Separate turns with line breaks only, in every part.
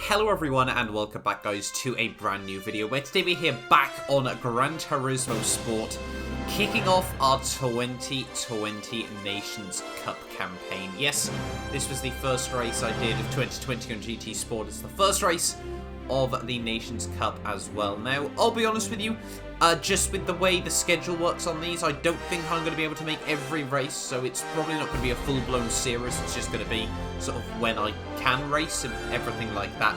Hello everyone and welcome back guys to a brand new video where today we're here back on Gran Turismo Sport, kicking off our 2020 Nations Cup campaign. Yes, this was the first race I did of 2020 on GT Sport. It's the first race of the Nations Cup as well. Now, I'll be honest with you, just with the way the schedule works on these, I don't think I'm going to be able to make every race, so it's probably not going to be a full-blown series. It's just going to be sort of when I can race and everything like that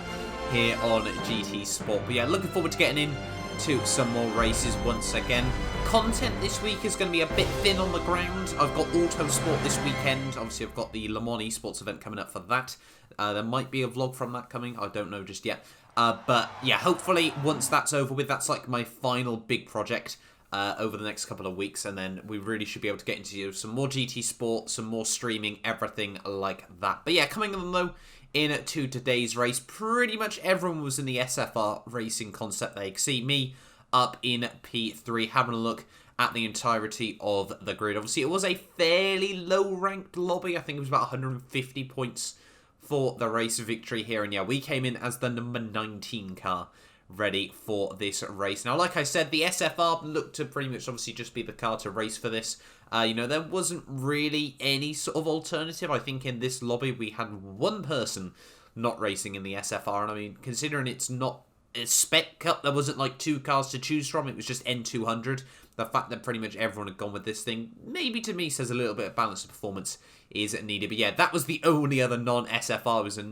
here on GT Sport. But yeah, looking forward to getting into some more races once again. Content this week is going to be a bit thin on the ground. I've got Auto Sport this weekend. Obviously, I've got the Le Mans Esports event coming up for that. There might be a vlog from that coming. I don't know just yet. But yeah, hopefully once that's over with, that's like my final big project over the next couple of weeks, and then we really should be able to get into some more GT Sport, some more streaming, everything like that. But yeah, coming on though into today's race, pretty much everyone was in the SFR racing concept there. You can see me up in P3 having a look at the entirety of the grid. Obviously, it was a fairly low-ranked lobby. I think it was about 150 points for the race victory here, and yeah, we came in as the number 19 car ready for this race. Now, like I said, the SFR looked to pretty much obviously just be the car to race for this. You know, there wasn't really any sort of alternative. I think in this lobby we had one person not racing in the SFR, and I mean, considering it's not a spec cup, there wasn't like two cars to choose from. It was just N200. The fact that pretty much everyone had gone with this thing, maybe to me says a little bit of balance of performance is needed. But yeah, that was the only other non-SFR. It was a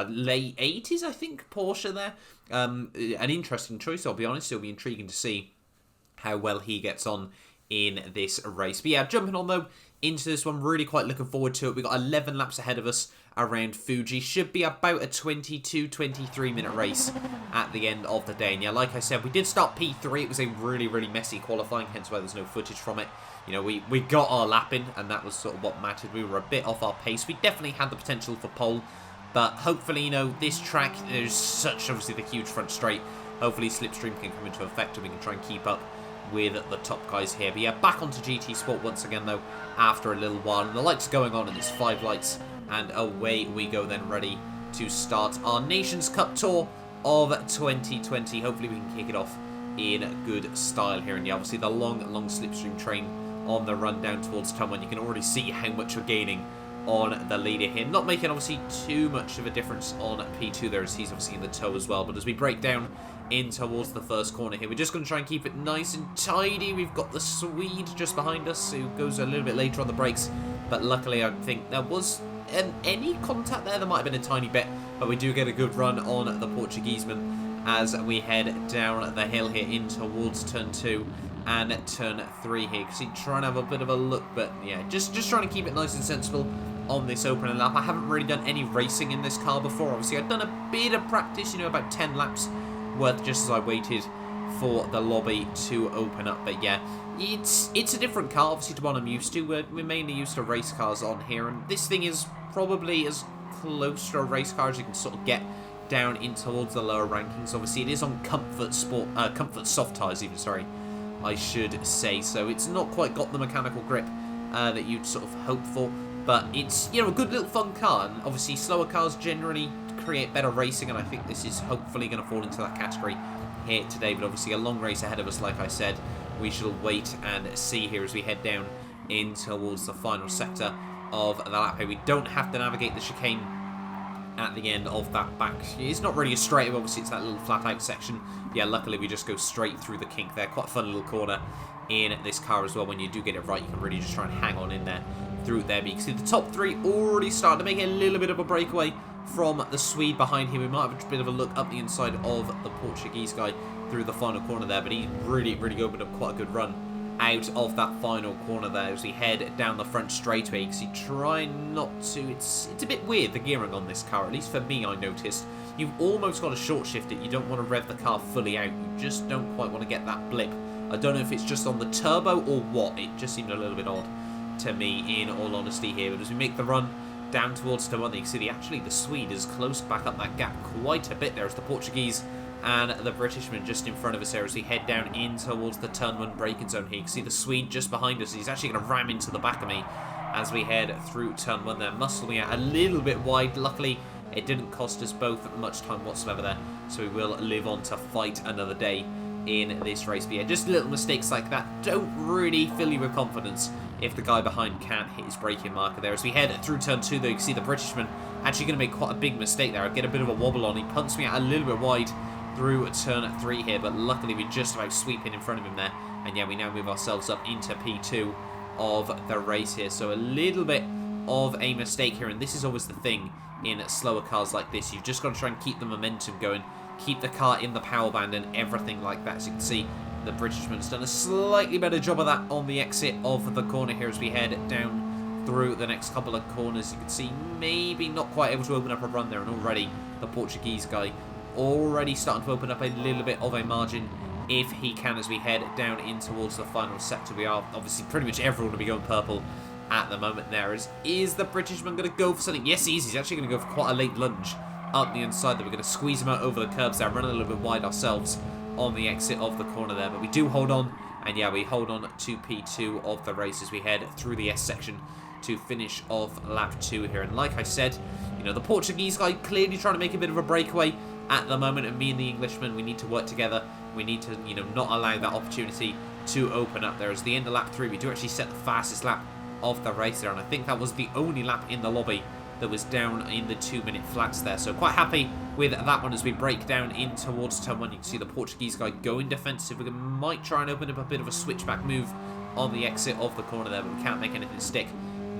late 80s, I think, Porsche there. An interesting choice, I'll be honest. It'll be intriguing to see how well he gets on in this race. But yeah, jumping on though into this one, really quite looking forward to it. We've got 11 laps ahead of us around Fuji. Should be about a 22-23 minute race at the end of the day. And yeah, like I said, we did start P3. It was a really messy qualifying, hence why there's no footage from it. You know, we got our lap in, and that was sort of what mattered. We were a bit off our pace. We definitely had the potential for pole, but hopefully, you know, this track, there's such, obviously, the huge front straight. Hopefully, Slipstream can come into effect and we can try and keep up with the top guys here. But yeah, back onto GT Sport once again, though, after a little while. And the lights are going on, and it's 5 lights, and away we go then, ready to start our Nations Cup Tour of 2020. Hopefully, we can kick it off in good style here. And yeah, obviously, the long Slipstream train on the run down towards Turn 1. You can already see how much we're gaining on the leader here. Not making, obviously, too much of a difference on P2 there, as he's obviously in the tow as well. But as we break down in towards the first corner here, we're just going to try and keep it nice and tidy. We've got the Swede just behind us, who goes a little bit later on the brakes. But luckily, I think there was any contact there. There might have been a tiny bit, but we do get a good run on the Portugueseman as we head down the hill here in towards Turn 2 and Turn 3 here. Because he's trying to have a bit of a look, but yeah, just trying to keep it nice and sensible on this opening lap. I haven't really done any racing in this car before. Obviously, I've done a bit of practice, you know, about 10 laps worth just as I waited for the lobby to open up. But yeah, it's a different car, obviously, to what I'm used to. We're mainly used to race cars on here, and this thing is probably as close to a race car as you can sort of get down in towards the lower rankings. Obviously, it is on comfort soft tyres even, sorry, I should say. So it's not quite got the mechanical grip that you'd sort of hope for. But it's, you know, a good little fun car, and obviously slower cars generally create better racing, and I think this is hopefully going to fall into that category here today. But obviously a long race ahead of us, like I said. We shall wait and see here as we head down in towards the final sector of the lap here. We don't have to navigate the chicane at the end of that back. It's not really a straight, obviously it's that little flat out section. Yeah, luckily we just go straight through the kink there. Quite a fun little corner in this car as well. When you do get it right, you can really just try and hang on in there through there. But you can see the top three already starting to make a little bit of a breakaway from the Swede behind him. We might have a bit of a look up the inside of the Portuguese guy through the final corner there, but he really opened up quite a good run out of that final corner there as we head down the front straightaway. You can see trying not to, it's a bit weird, the gearing on this car, at least for me I noticed. You've almost got to short shift it. You don't want to rev the car fully out. You just don't quite want to get that blip. I don't know if it's just on the turbo or what. It just seemed a little bit odd to me, in all honesty here. But as we make the run down towards Turn 1, you can see the Swede is close back up that gap quite a bit there as the Portuguese and the Britishman just in front of us here as we head down in towards the Turn 1 braking zone here. You can see the Swede just behind us. He's actually going to ram into the back of me as we head through Turn 1 there, muscling out a little bit wide. Luckily, It didn't cost us both much time whatsoever there, so we will live on to fight another day in this race. But yeah, just little mistakes like that don't really fill you with confidence if the guy behind can't hit his braking marker there. As we head through turn 2, though, you can see the Britishman actually going to make quite a big mistake there. I get a bit of a wobble on. He punts me out a little bit wide through turn 3 here, but luckily we just about sweep in front of him there. And yeah, we now move ourselves up into P2 of the race here. So a little bit of a mistake here, and this is always the thing in slower cars like this. You've just got to try and keep the momentum going, keep the car in the power band and everything like that. As you can see, the Britishman's done a slightly better job of that on the exit of the corner here as we head down through the next couple of corners. You can see maybe not quite able to open up a run there, and already the Portuguese guy already starting to open up a little bit of a margin if he can as we head down in towards the final sector. We are obviously pretty much everyone to be going purple at the moment there. Is the Britishman going to go for something? Yes, he is. He's actually going to go for quite a late lunge up the inside. That we're going to squeeze him out over the curbs there, run a little bit wide ourselves on the exit of the corner there, but we do hold on, and yeah, we hold on to P2 of the race as we head through the S section to finish off lap 2 here. And like I said, you know, the Portuguese guy clearly trying to make a bit of a breakaway at the moment, and me and the Englishman, we need to work together. We need to, you know, not allow that opportunity to open up there. As the end of lap 3, we do actually set the fastest lap of the race there, and I think that was the only lap in the lobby that was down in the 2-minute flats there. So quite happy with that one as we break down in towards turn 1. You can see the Portuguese guy going defensive. We might try and open up a bit of a switchback move on the exit of the corner there, but we can't make anything stick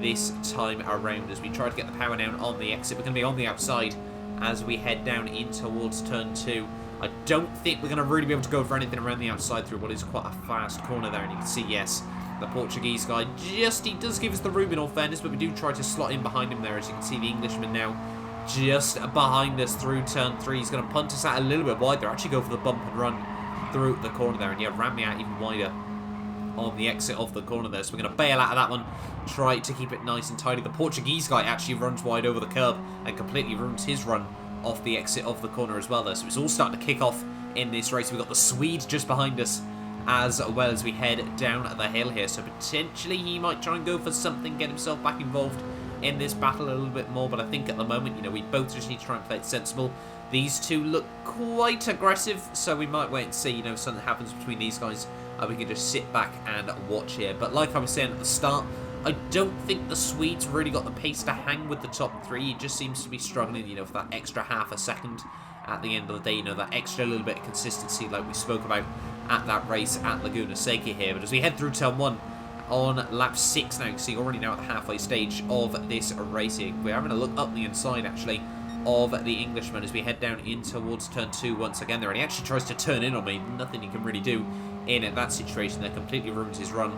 this time around as we try to get the power down on the exit. We're going to be on the outside as we head down in towards turn 2. I don't think we're going to really be able to go for anything around the outside through what is quite a fast corner there, and you can see, yes, the Portuguese guy he does give us the room in all fairness, but we do try to slot in behind him there. As you can see, the Englishman now just behind us through turn 3. He's going to punt us out a little bit wide there, actually go for the bump and run through the corner there, and yeah, ran me out even wider on the exit of the corner there. So we're going to bail out of that one, try to keep it nice and tidy. The Portuguese guy actually runs wide over the curb and completely ruins his run off the exit of the corner as well there. So it's all starting to kick off in this race. We've got the Swede just behind us as well as we head down the hill here. So potentially he might try and go for something, get himself back involved in this battle a little bit more. But I think at the moment, you know, we both just need to try and play it sensible. These two look quite aggressive, so we might wait and see, you know, if something happens between these guys. We can just sit back and watch here. But like I was saying at the start, I don't think the Swedes really got the pace to hang with the top 3. He just seems to be struggling, you know, for that extra half a second at the end of the day, you know, that extra little bit of consistency like we spoke about at that race at Laguna Seca here. But as we head through turn 1 on lap 6 now, you can see already now at the halfway stage of this race here. We're having a look up the inside actually of the Englishman as we head down in towards turn 2 once again there, and he actually tries to turn in on me. Nothing he can really do in that situation there, completely ruins his run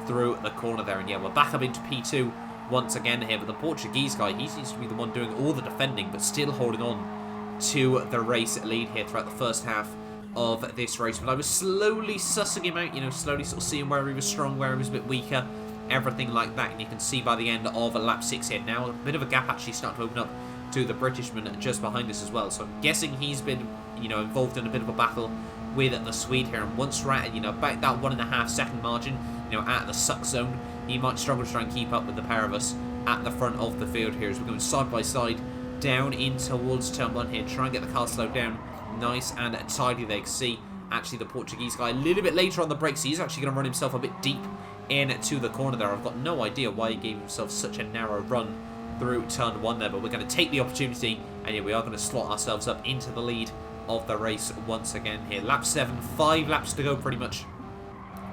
through the corner there. And yeah, we're back up into P2 once again here, but the Portuguese guy, he seems to be the one doing all the defending but still holding on to the race lead here throughout the first half of this race. But I was slowly sussing him out, you know, slowly sort of seeing where he was strong, where he was a bit weaker, everything like that. And you can see by the end of lap 6 here now, a bit of a gap actually starting to open up to the Britishman just behind us as well. So I'm guessing he's been, you know, involved in a bit of a battle with the Swede here. And once we're at, you know, about that 1.5 second margin, you know, at the suck zone, he might struggle to try and keep up with the pair of us at the front of the field here as we're going side by side down in towards turn 1 here. Try and get the car slowed down nice and tidy there. You can see actually the Portuguese guy a little bit later on the brakes. He's actually going to run himself a bit deep into the corner there. I've got no idea why he gave himself such a narrow run through turn 1 there, but we're going to take the opportunity, and yeah, we are going to slot ourselves up into the lead of the race once again here. Lap 7, 5 laps to go pretty much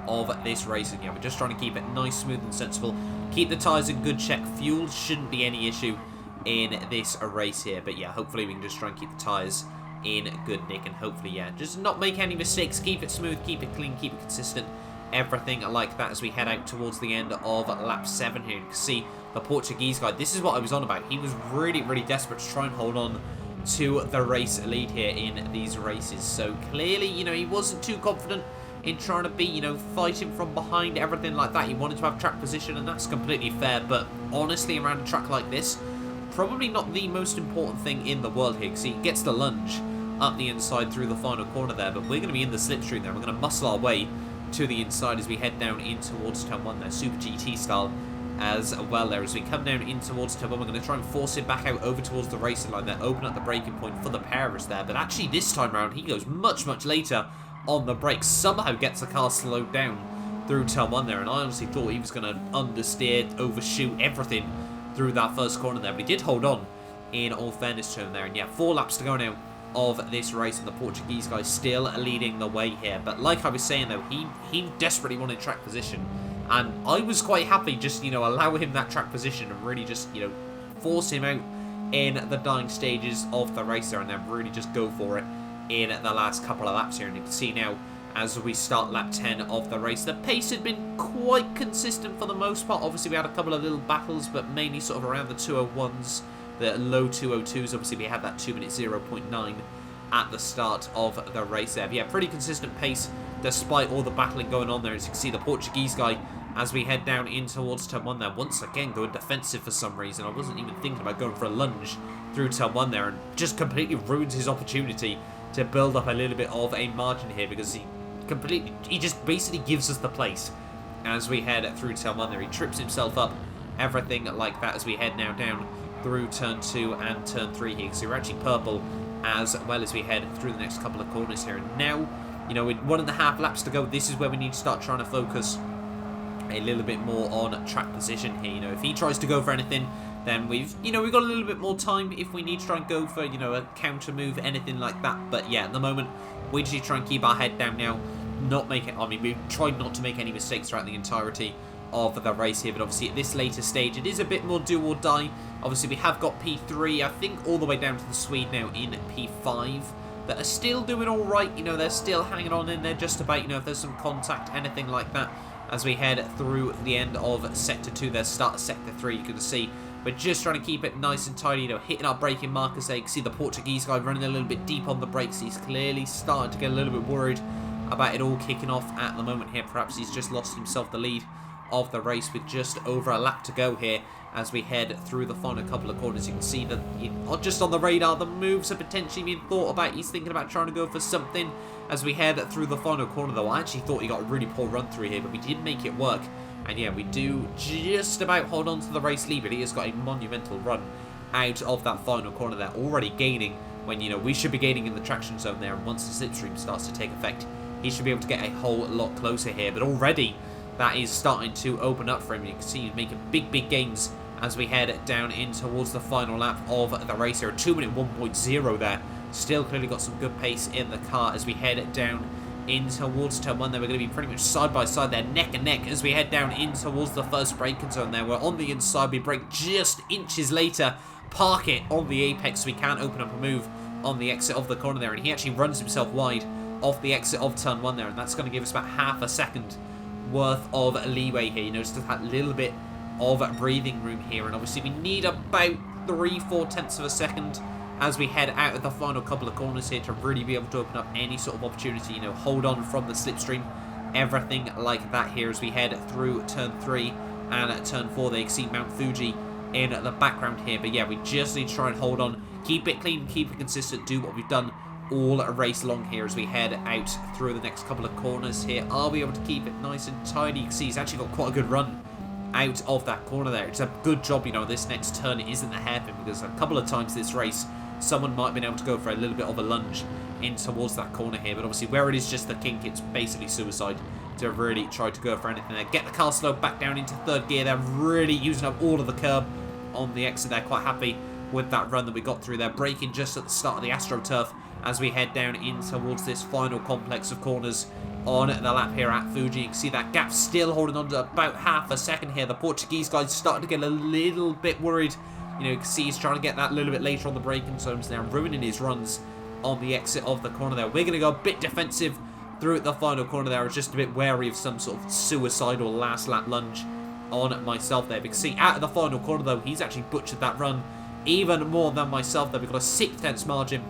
of this race, and yeah, we're just trying to keep it nice, smooth and sensible. Keep the tyres in good check. Fuel shouldn't be any issue in this race here, but yeah, hopefully we can just try and keep the tyres in good nick, and hopefully, yeah, just not make any mistakes, keep it smooth, keep it clean, keep it consistent, everything like that as we head out towards the end of lap 7 here. You can see the Portuguese guy, this is what I was on about. He was really, really desperate to try and hold on to the race lead here in these races. So clearly, you know, he wasn't too confident in trying to be, you know, fighting from behind, everything like that. He wanted to have track position, and that's completely fair. But honestly, around a track like this, probably not the most important thing in the world here. See, he gets the lunge up the inside through the final corner there, but we're going to be in the slipstream there. We're going to muscle our way to the inside as we head down in towards turn 1 there, Super GT style, as well there. As we come down in towards turn 1, we're going to try and force him back out over towards the racing line there, open up the braking point for the Paris there. But actually this time around, he goes much, much later on the brakes. Somehow gets the car slowed down through turn 1 there, and I honestly thought he was going to understeer, overshoot everything through that first corner there. But he did hold on in all fairness to him there. And yeah, 4 laps to go now of this race, and the Portuguese guy still leading the way here. But like I was saying though, he desperately wanted track position, and I was quite happy just, you know, allow him that track position and really just, you know, force him out in the dying stages of the race there, and then really just go for it in the last couple of laps here. And you can see now as we start lap 10 of the race, the pace had been quite consistent for the most part. Obviously we had a couple of little battles, but mainly sort of around the 201s, the low 202s. Obviously we had that 2 minute 0.9 at the start of the race there. But yeah, pretty consistent pace despite all the battling going on there. As you can see, the Portuguese guy, as we head down in towards turn 1 there, once again going defensive for some reason. I wasn't even thinking about going for a lunge through turn 1 there, and just completely ruins his opportunity to build up a little bit of a margin here, because he just basically gives us the place as we head through turn 1 there. He trips himself up, everything like that, as we head now down through turn 2 and turn 3 here. So we're actually purple as well as we head through the next couple of corners here. And now, you know, with 1.5 laps to go, this is where we need to start trying to focus a little bit more on track position here. You know, if he tries to go for anything, then we've got a little bit more time if we need to try and go for, you know, a counter move, anything like that. But yeah, at the moment, we just need to try and keep our head down now, not make it, I mean, we've tried not to make any mistakes throughout the entirety of the race here, but obviously at this later stage it is a bit more do or die. Obviously we have got P3, I think, all the way down to the Swede now in P5 that are still doing all right. You know, they're still hanging on in there just about, you know, if there's some contact, anything like that. As we head through the end of sector 2 there, start of sector 3, you can see we're just trying to keep it nice and tidy, you know, hitting our braking markers there. You can see the Portuguese guy running a little bit deep on the brakes. He's clearly starting to get a little bit worried about it all kicking off at the moment here. Perhaps he's just lost himself the lead of the race with just over a lap to go here as we head through the final couple of corners. You can see that, you know, just on the radar, the moves are potentially being thought about. He's thinking about trying to go for something as we head through the final corner, though. I actually thought he got a really poor run through here, but we did make it work. And yeah, we do just about hold on to the race lead, but he has got a monumental run out of that final corner there, already gaining when, you know, we should be gaining in the traction zone there. And once the slipstream starts to take effect, he should be able to get a whole lot closer here. But already that is starting to open up for him. You can see he's making big gains as we head down in towards the final lap of the race here. 2 minute 1.0 there. Still clearly got some good pace in the car as we head down in towards turn 1 there. We're going to be pretty much side by side there, neck and neck, as we head down in towards the first braking zone there. We're on the inside, we brake just inches later, park it on the apex so we can't open up a move on the exit of the corner there, and he actually runs himself wide off the exit of turn 1 there, and that's going to give us about half a second worth of leeway here. You know, just that little bit of breathing room here, and obviously we need about 3-4 tenths of a second as we head out of the final couple of corners here to really be able to open up any sort of opportunity, you know, hold on from the slipstream, everything like that here as we head through turn 3 and turn 4. There you can see Mount Fuji in the background here, but yeah, we just need to try and hold on, keep it clean, keep it consistent, do what we've done all race long here as we head out through the next couple of corners here. Are we able to keep it nice and tidy? You can see he's actually got quite a good run out of that corner there. It's a good job, you know, this next turn isn't a hairpin, because a couple of times this race someone might have been able to go for a little bit of a lunge in towards that corner here, but obviously where it is just the kink, it's basically suicide to really try to go for anything there. Get the car slowed back down into third gear there, really using up all of the curb on the exit there. Quite happy with that run that we got through there, braking just at the start of the AstroTurf as we head down in towards this final complex of corners on the lap here at Fuji. You can see that gap still holding on to about half a second here. The Portuguese guy's starting to get a little bit worried. You know, you can see he's trying to get that a little bit later on the braking zones now, ruining his runs on the exit of the corner there. We're going to go a bit defensive through the final corner there. I was just a bit wary of some sort of suicidal last lap lunge on myself there. Because see, out of the final corner though, he's actually butchered that run even more than myself there. We've got a 6 tenths margin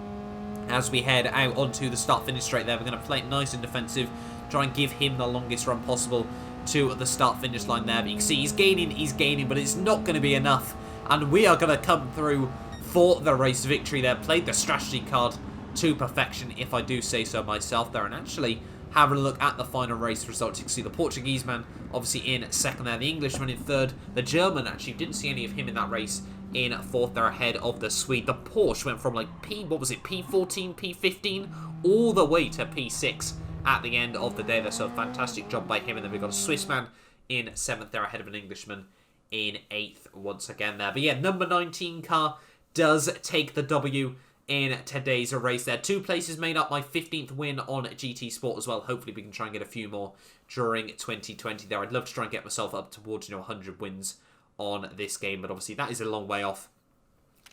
as we head out onto the start-finish straight there. We're going to play it nice and defensive, try and give him the longest run possible to the start-finish line there. But you can see he's gaining, but it's not going to be enough. And we are going to come through for the race victory there. Played the strategy card to perfection, if I do say so myself there. And actually, having a look at the final race results, you can see the Portuguese man obviously in second there, the Englishman in third, the German actually didn't see any of him in that race in fourth there ahead of the Swede. The Porsche went from like P14, P15 all the way to P6 at the end of the day there, so a fantastic job by him. And then we've got a Swiss man in seventh there ahead of an Englishman in eighth once again there. But yeah, number 19 car does take the W in today's race there. 2 places made up my 15th win on GT Sport as well. Hopefully we can try and get a few more during 2020 there. I'd love to try and get myself up towards, 100 wins on this game, but obviously that is a long way off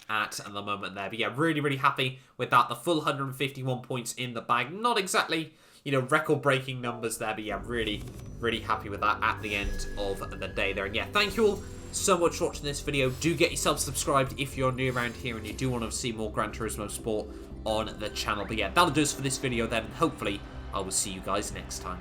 at the moment there. But yeah, really, really happy with that. The full 151 points in the bag. Not exactly, record-breaking numbers there, but yeah, really, really happy with that at the end of the day there. And yeah, thank you all so much for watching this video. Do get yourself subscribed if you're new around here and you do want to see more Gran Turismo Sport on the channel. But yeah, that'll do us for this video then. Hopefully, I will see you guys next time.